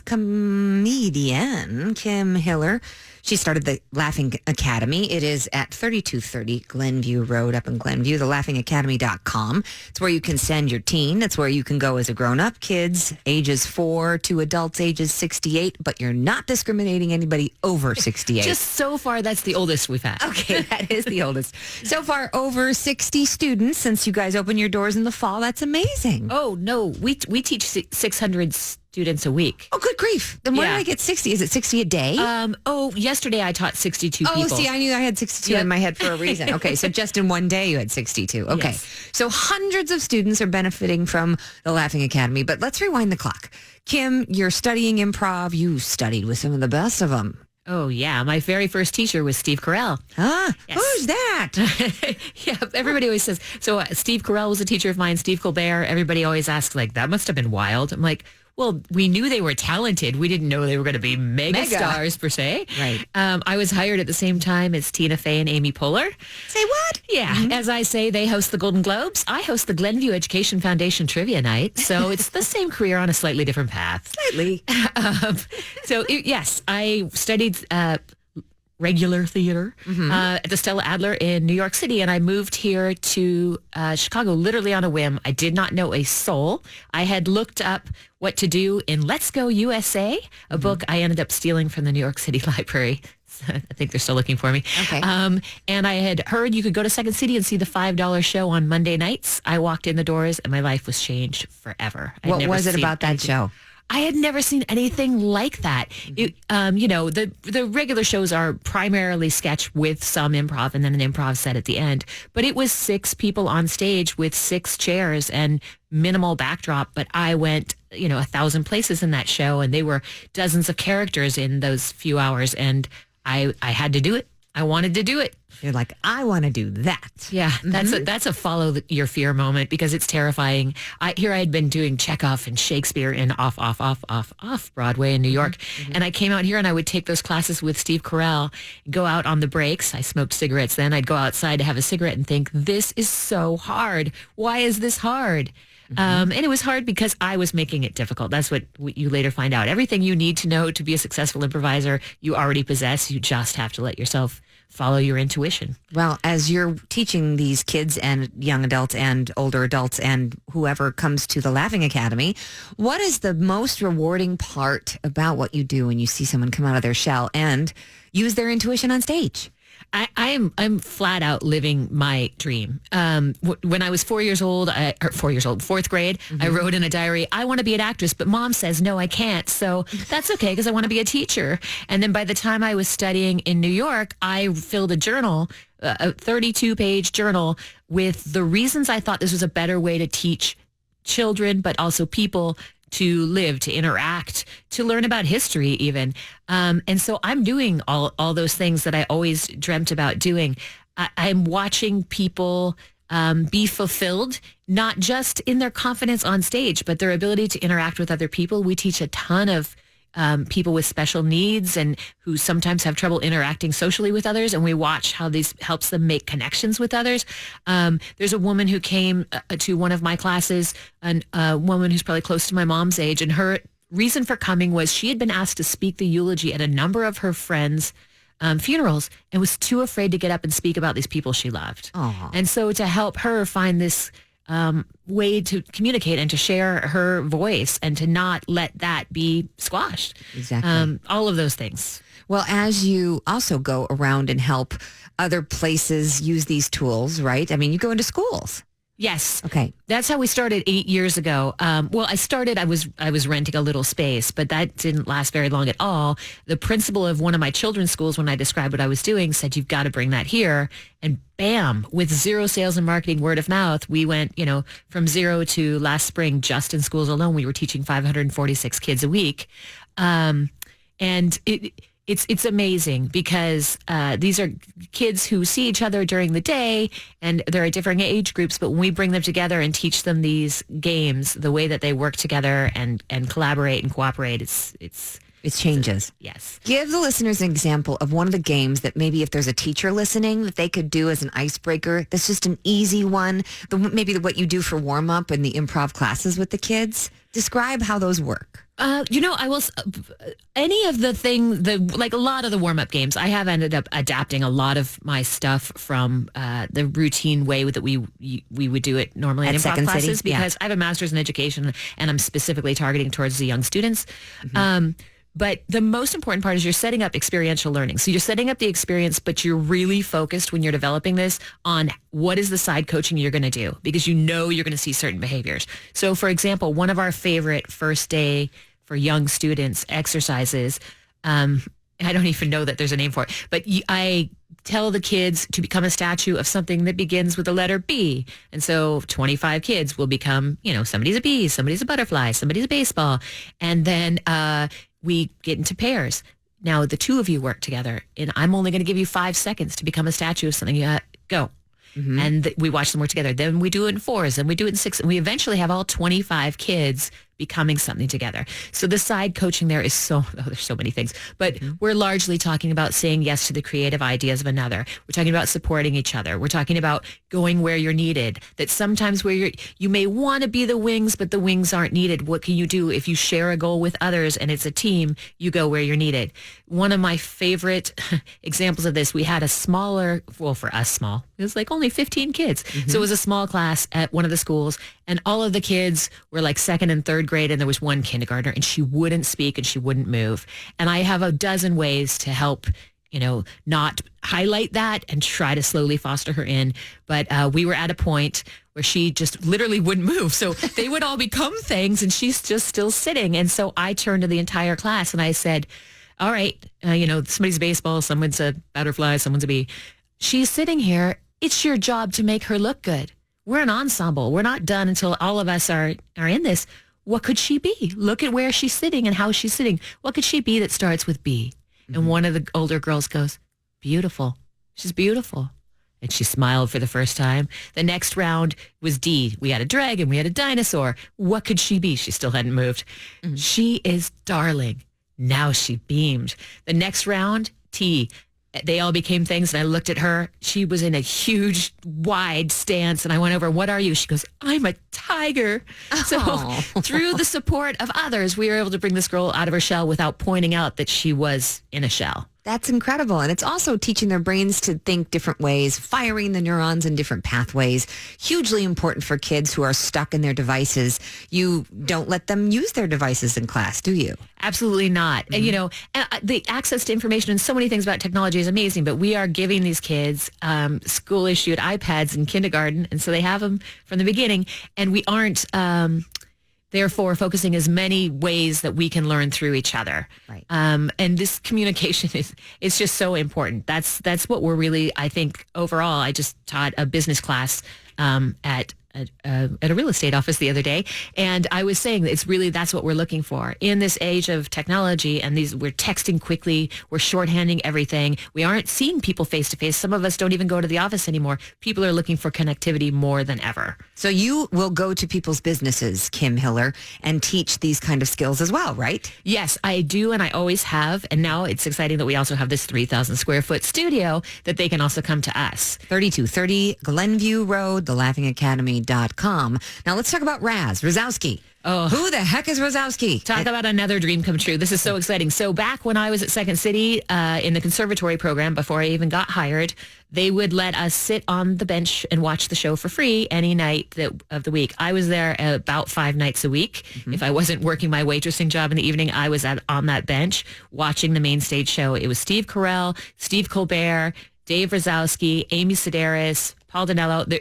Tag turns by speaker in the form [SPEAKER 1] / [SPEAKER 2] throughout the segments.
[SPEAKER 1] comedian Kim Hiller. She started the Laughing Academy. It is at 3230 Glenview Road up in Glenview, thelaughingalcademy.com. It's where you can send your teen. That's where you can go as a grown-up, kids ages 4 to adults ages 68, but you're not discriminating anybody over 68.
[SPEAKER 2] Just so far, that's the oldest we've had.
[SPEAKER 1] Okay, that is the oldest. So far, over 60 students since you guys opened your doors in the fall. That's amazing.
[SPEAKER 2] Oh, no. We teach 600 students a week.
[SPEAKER 1] Oh, good grief. Then where did I get 60? Is it 60 a day?
[SPEAKER 2] Yesterday I taught 62 people.
[SPEAKER 1] Oh, see, I knew I had 62 in my head for a reason. Okay, so just in one day you had 62. Okay,
[SPEAKER 2] Yes.
[SPEAKER 1] So hundreds of students are benefiting from the Laughing Academy. But let's rewind the clock. Kim, you're studying improv. You studied with some of the best of them.
[SPEAKER 2] Oh, yeah. My very first teacher was Steve Carell.
[SPEAKER 1] Ah,
[SPEAKER 2] Yes.
[SPEAKER 1] Who's that?
[SPEAKER 2] Yeah, everybody always says, so Steve Carell was a teacher of mine, Steve Colbert. Everybody always asks, like, that must have been wild. I'm like, well, we knew they were talented. We didn't know they were going to be mega stars, per se.
[SPEAKER 1] Right.
[SPEAKER 2] I was hired at the same time as Tina Fey and Amy Poehler.
[SPEAKER 1] Say what?
[SPEAKER 2] Yeah. As I say, they host the Golden Globes. I host the Glenview Education Foundation Trivia Night. So it's the same career on a slightly different path.
[SPEAKER 1] Slightly.
[SPEAKER 2] Yes, I studied regular theater at the Stella Adler in New York City, and I moved here to Chicago literally on a whim. I did not know a soul. I had looked up what to do in Let's Go USA, a book I ended up stealing from the New York City Library. I think they're still looking for me.
[SPEAKER 1] Okay.
[SPEAKER 2] And I had heard you could go to Second City and see the $5 show on Monday nights. I walked in the doors and my life was changed forever.
[SPEAKER 1] What was it about that show?
[SPEAKER 2] I had never seen anything like that. It, the regular shows are primarily sketch with some improv and then an improv set at the end. But it was 6 people on stage with 6 chairs and minimal backdrop. But I went, 1,000 places in that show, and they were dozens of characters in those few hours. And I had to do it. I wanted to do it.
[SPEAKER 1] You're like, I want to do that.
[SPEAKER 2] Yeah, that's a follow your fear moment because it's terrifying. I had been doing Chekhov and Shakespeare in off Broadway in New York. And I came out here and I would take those classes with Steve Carell, go out on the breaks. I smoked cigarettes then. I'd go outside to have a cigarette and think, this is so hard. Why is this hard? And it was hard because I was making it difficult. That's what you later find out. Everything you need to know to be a successful improviser, you already possess. You just have to let yourself follow your intuition.
[SPEAKER 1] Well, as you're teaching these kids and young adults and older adults and whoever comes to the Laughing Academy, what is the most rewarding part about what you do when you see someone come out of their shell and use their intuition on stage?
[SPEAKER 2] I'm flat out living my dream. When I was 4th grade, I wrote in a diary, I want to be an actress, but mom says, no, I can't. So that's okay because I want to be a teacher. And then by the time I was studying in New York, I filled a journal, a 32-page journal with the reasons I thought this was a better way to teach children, but also people to live, to interact, to learn about history even. And so I'm doing all those things that I always dreamt about doing. I'm watching people be fulfilled, not just in their confidence on stage, but their ability to interact with other people. We teach a ton of people with special needs and who sometimes have trouble interacting socially with others. And we watch how this helps them make connections with others. There's a woman who came to one of my classes, a woman who's probably close to my mom's age. And her reason for coming was she had been asked to speak the eulogy at a number of her friends' funerals and was too afraid to get up and speak about these people she loved.
[SPEAKER 1] Aww.
[SPEAKER 2] And so to help her find this way to communicate and to share her voice and to not let that be squashed.
[SPEAKER 1] Exactly.
[SPEAKER 2] All of those things.
[SPEAKER 1] Well, as you also go around and help other places use these tools, right? I mean, you go into schools.
[SPEAKER 2] Yes.
[SPEAKER 1] Okay.
[SPEAKER 2] That's how we started 8 years ago. I was renting a little space, but that didn't last very long at all. The principal of one of my children's schools, when I described what I was doing, said, you've got to bring that here. And bam, with 0 sales and marketing, word of mouth, we went, from 0 to last spring, just in schools alone, we were teaching 546 kids a week. And it's amazing because these are kids who see each other during the day and there are different age groups, but when we bring them together and teach them these games, the way that they work together and collaborate and cooperate,
[SPEAKER 1] It changes.
[SPEAKER 2] Yes.
[SPEAKER 1] Give the listeners an example of one of the games that maybe if there's a teacher listening, that they could do as an icebreaker. That's just an easy one. Maybe what you do for warm-up and the improv classes with the kids. Describe how those work.
[SPEAKER 2] I will. Any of like a lot of the warm-up games, I have ended up adapting a lot of my stuff from the routine way that we would do it normally
[SPEAKER 1] At
[SPEAKER 2] in improv
[SPEAKER 1] Second City?
[SPEAKER 2] classes, because I have a master's in education and I'm specifically targeting towards the young students. But the most important part is you're setting up experiential learning. So you're setting up the experience, but you're really focused when you're developing this on what is the side coaching you're going to do, because you know you're going to see certain behaviors. So, for example, one of our favorite first day for young students exercises, I don't even know that there's a name for it, but I tell the kids to become a statue of something that begins with the letter B. And so 25 kids will become, somebody's a bee, somebody's a butterfly, somebody's a baseball. And then we get into pairs. Now the two of you work together, and I'm only going to give you 5 seconds to become a statue of something. Go. And we watch them work together. Then we do it in 4s, then we do it in 6. And we eventually have all 25 kids becoming something together. So the side coaching there is there's so many things, but we're largely talking about saying yes to the creative ideas of another. We're talking about supporting each other. We're talking about going where you're needed, that sometimes where you may want to be the wings, but the wings aren't needed. What can you do if you share a goal with others and it's a team? You go where you're needed. One of my favorite examples of this, we had a smaller, well, for us small, it was like only 15 kids. So it was a small class at one of the schools, and all of the kids were like second and third grade, and there was one kindergartner, and she wouldn't speak and she wouldn't move. And I have a dozen ways to help, not highlight that and try to slowly foster her in. But we were at a point where she just literally wouldn't move. So they would all become things, and she's just still sitting. And so I turned to the entire class and I said, all right, somebody's a baseball, someone's a butterfly, someone's a bee. She's sitting here. It's your job to make her look good. We're an ensemble. We're not done until all of us are in this. What could she be? Look at where she's sitting and how she's sitting. What could she be that starts with B? And one of the older girls goes, beautiful. She's beautiful. And she smiled for the first time. The next round was D. We had a dragon. We had a dinosaur. What could she be? She still hadn't moved. She is darling. Now she beamed. The next round, T. They all became things, and I looked at her. She was in a huge, wide stance, and I went over, what are you? She goes, I'm a tiger. So through the support of others, we were able to bring this girl out of her shell without pointing out that she was in a shell.
[SPEAKER 1] That's incredible. And it's also teaching their brains to think different ways, firing the neurons in different pathways. Hugely important for kids who are stuck in their devices. You don't let them use their devices in class, do you?
[SPEAKER 2] Absolutely not. And, the access to information and so many things about technology is amazing, but we are giving these kids school-issued iPads in kindergarten, and so they have them from the beginning, and we aren't... therefore focusing as many ways that we can learn through each other.
[SPEAKER 1] Right.
[SPEAKER 2] And this communication is just so important. That's what we're really, I think, overall. I just taught a business class at a real estate office the other day, and I was saying that that's what we're looking for in this age of technology. And we're texting quickly, we're shorthanding everything. We aren't seeing people face to face. Some of us don't even go to the office anymore. People are looking for connectivity more than ever.
[SPEAKER 1] So you will go to people's businesses, Kim Hiller, and teach these kind of skills as well, right?
[SPEAKER 2] Yes, I do, and I always have. And now it's exciting that we also have this 3,000 square foot studio that they can also come to us.
[SPEAKER 1] 3230 Glenview Road, thelaughingacademy.com. Now let's talk about Rosowski.
[SPEAKER 2] Oh,
[SPEAKER 1] who the heck is Rosowski?
[SPEAKER 2] Talk about another dream come true. This is so exciting. So back when I was at Second City in the conservatory program, before I even got hired, they would let us sit on the bench and watch the show for free any night of the week. I was there about 5 nights a week. If I wasn't working my waitressing job in the evening, I was on that bench watching the main stage show. It was Steve Carell, Steve Colbert, Dave Rosowski, Amy Sedaris, Paul Dinello,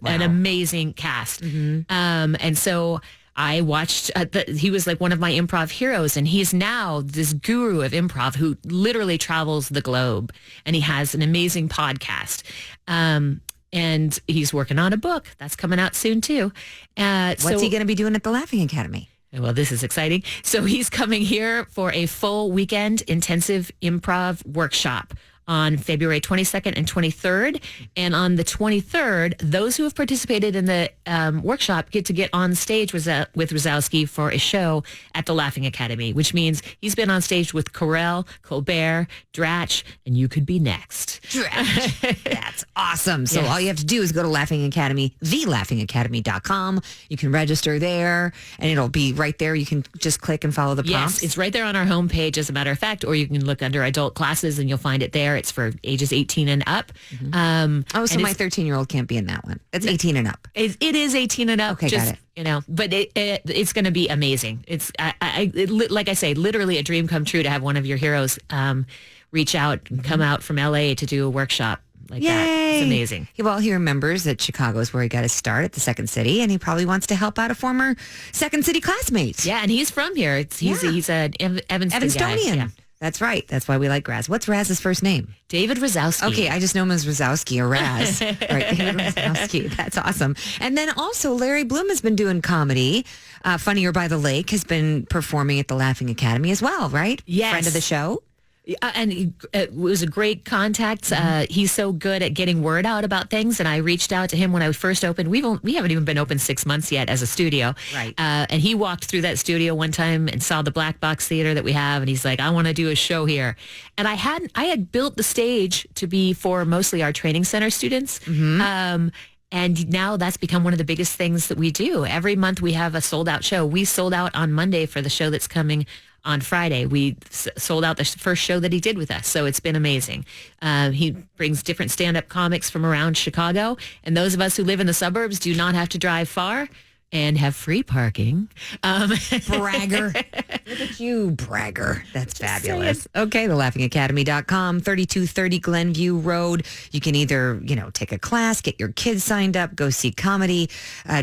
[SPEAKER 2] an amazing cast. And so I watched, he was like one of my improv heroes, and he's now this guru of improv who literally travels the globe, and he has an amazing podcast. And he's working on a book that's coming out soon too.
[SPEAKER 1] What's he going to be doing at the Laughing Academy?
[SPEAKER 2] Well, this is exciting. So he's coming here for a full weekend intensive improv workshop on February 22nd and 23rd. And on the 23rd, those who have participated in the workshop get to get on stage with Rosowski for a show at the Laughing Academy, which means he's been on stage with Carell, Colbert, Dratch, and you could be next.
[SPEAKER 1] Dratch. That's awesome. So all you have to do is go to Laughing Academy, thelaughingacademy.com. You can register there, and it'll be right there. You can just click and follow the prompts.
[SPEAKER 2] Yes, it's right there on our homepage, as a matter of fact, or you can look under adult classes and you'll find it there. It's for ages 18 and up.
[SPEAKER 1] So my 13-year-old can't be in that one. It's 18 and up.
[SPEAKER 2] It is 18 and up.
[SPEAKER 1] Okay, got it.
[SPEAKER 2] But it's going to be amazing. It's like I say, literally a dream come true to have one of your heroes reach out and come out from LA to do a workshop like that. It's amazing.
[SPEAKER 1] Well, he remembers that Chicago is where he got his start at the Second City, and he probably wants to help out a former Second City classmate.
[SPEAKER 2] Yeah, and he's from here. He's an Evanstonian.
[SPEAKER 1] Guy.
[SPEAKER 2] Yeah.
[SPEAKER 1] That's right. That's why we like Raz. What's Raz's first name?
[SPEAKER 2] David Rosowski.
[SPEAKER 1] Okay, I just know him as Rosowski or Raz. Right, David Rosowski. That's awesome. And then also Larry Bloom has been doing comedy. Funnier by the Lake has been performing at the Laughing Academy as well, right?
[SPEAKER 2] Yes.
[SPEAKER 1] Friend of the show.
[SPEAKER 2] And it was a great contact. He's so good at getting word out about things. And I reached out to him when I first opened. We haven't even been open 6 months yet as a studio.
[SPEAKER 1] Right.
[SPEAKER 2] And he walked through that studio one time and saw the black box theater that we have. And he's like, I want to do a show here. And I had built the stage to be for mostly our training center students. And now that's become one of the biggest things that we do. Every month we have a sold out show. We sold out on Monday for the show that's coming on Friday. We sold out the first show that he did with us. So it's been amazing. He brings different stand-up comics from around Chicago. And those of us who live in the suburbs do not have to drive far and have free parking.
[SPEAKER 1] Bragger. Look at you, bragger. That's fabulous. Okay, thelaughingacademy.com, 3230 Glenview Road. You can either, take a class, get your kids signed up, go see comedy,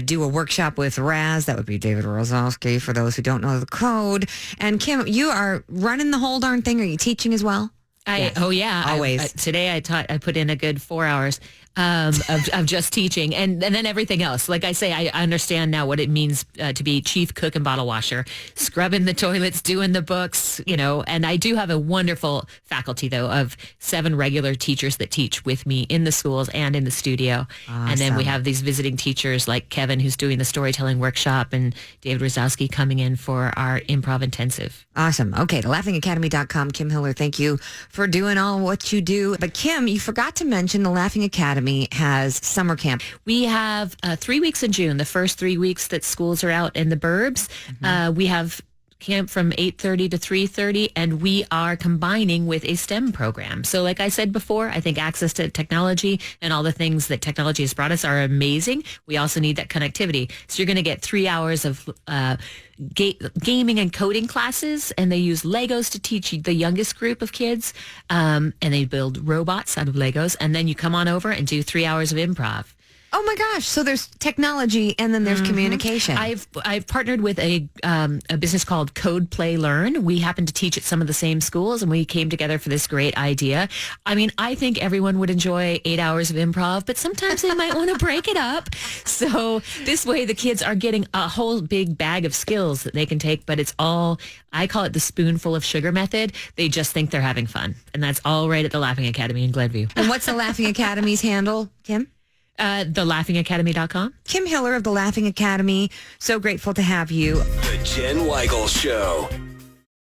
[SPEAKER 1] do a workshop with Raz. That would be David Rosowski for those who don't know the code. And Kim, you are running the whole darn thing. Are you teaching as well?
[SPEAKER 2] Oh yeah,
[SPEAKER 1] always.
[SPEAKER 2] Today I put in a good 4 hours of just teaching, and then everything else. Like I say, I understand now what it means to be chief cook and bottle washer, scrubbing the toilets, doing the books, and I do have a wonderful faculty though of 7 regular teachers that teach with me in the schools and in the studio. Awesome. And then we have these visiting teachers like Kevin, who's doing the storytelling workshop, and David Rosowski coming in for our improv intensive.
[SPEAKER 1] Awesome. Okay, thelaughingacademy.com. Kim Hiller, thank you for doing all what you do. But Kim, you forgot to mention the Laughing Academy has summer camp.
[SPEAKER 2] We have 3 weeks in June, the first 3 weeks that schools are out in the burbs. We have camp from 8:30 to 3:30, and we are combining with a STEM program. So like I said before, I think access to technology and all the things that technology has brought us are amazing. We also need that connectivity. So you're going to get 3 hours of gaming and coding classes, and they use Legos to teach the youngest group of kids, and they build robots out of Legos, and then you come on over and do 3 hours of improv.
[SPEAKER 1] Oh my gosh! So there's technology, and then there's communication.
[SPEAKER 2] I've partnered with a business called Code Play Learn. We happen to teach at some of the same schools, and we came together for this great idea. I mean, I think everyone would enjoy 8 hours of improv, but sometimes they might want to break it up. So this way, the kids are getting a whole big bag of skills that they can take, but it's all, I call it the spoonful of sugar method. They just think they're having fun, and that's all right at the Laughing Academy in Glenview.
[SPEAKER 1] And what's the Laughing Academy's handle, Kim?
[SPEAKER 2] Thelaughingacademy.com.
[SPEAKER 1] Kim Hiller of the Laughing Academy. So grateful to have you.
[SPEAKER 3] The Jen Weigel Show.